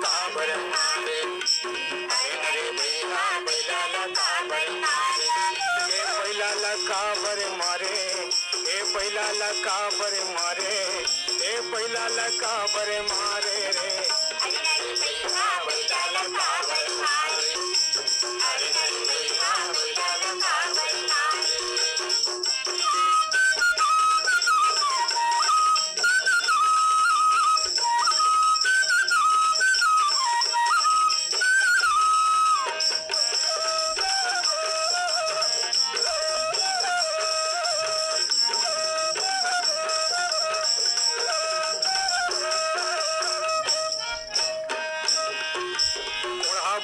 का बर मारे, अरे भैया बैलाला का बर मारे, ए बैलाला का बर मारे, ए बैलाला का बर मारे, ए बैलाला का बर मारे रे, अरे भैया बैलाला का बर मारे, अरे भैया बैलाला का बर मारे।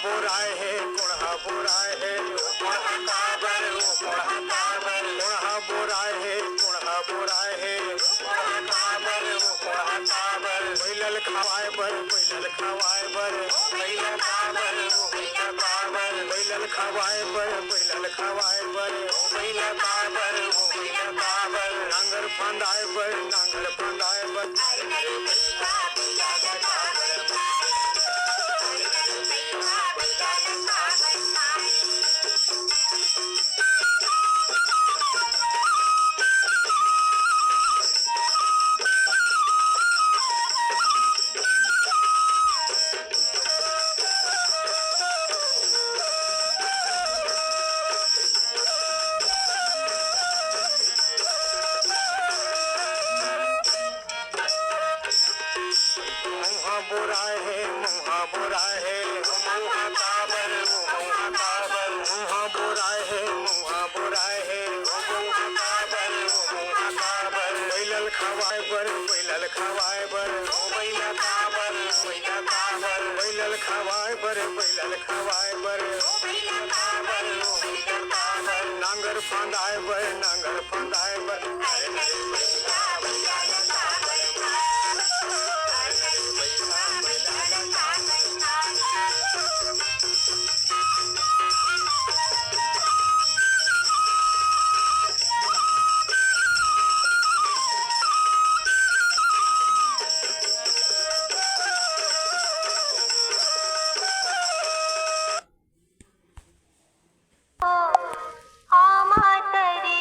बोराय है कोढ़ा बोराय है कोढ़ा काबर कोढ़ा काबर कोढ़ा बोराय है कोढ़ा बोराय है कोढ़ा काबर कोढ़ा काबर बैलल खवाए बर बैलल खवाए बर बैलल काबर बैलल काबर बैलल खवाए बर बैलल खवाए बर बैलल काबर बैलल काबर नांगर फंदाए बर नांगर फंदाए बर अरे भैया बैलल काबर बोराय है मुहा बोराय है मुहा काबर मुहा काबर मुहा बोराय है मुहा बोराय है मुहा काबर मुहा काबर बैलल खवाए बर बैलल खवाए बर बैला काबर बैला काबर बैलल खवाए बर बैलल खवाए बर बैला काबर बैला काबर नांगर फंदाए बर नांगर फंदाए बर अरे भैया बैला काबर हा म्हातारी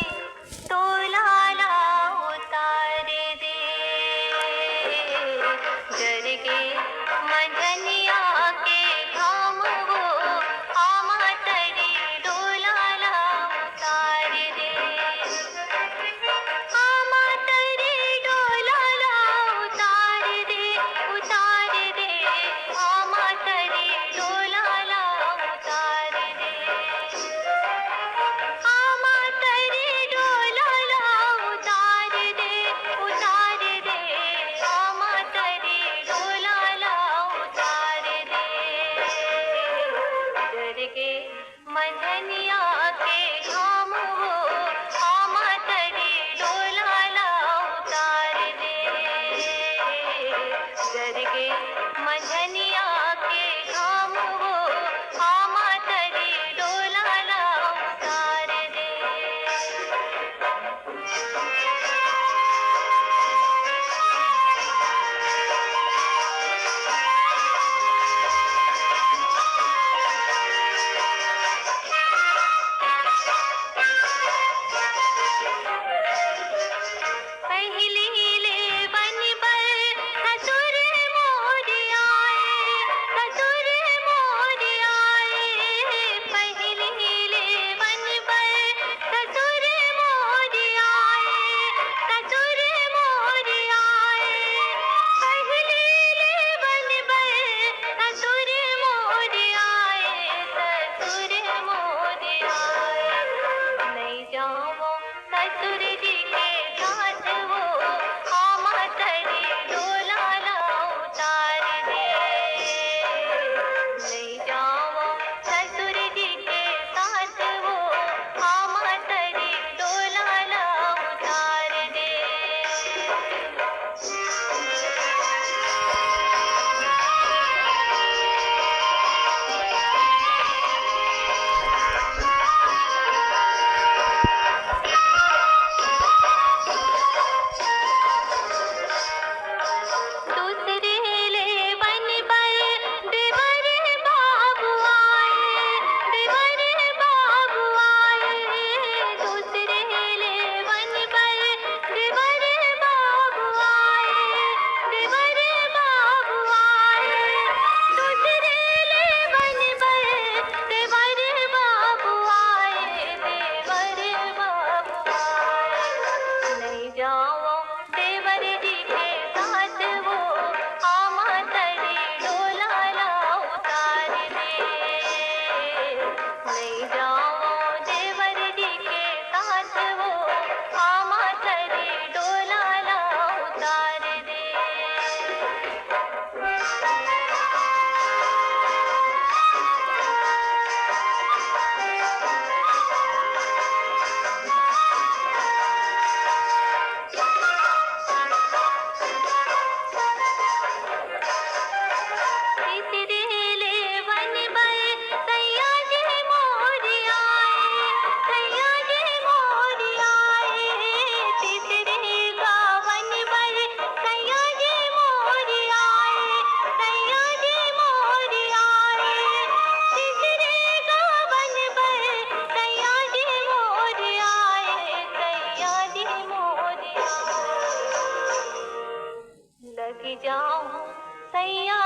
सैया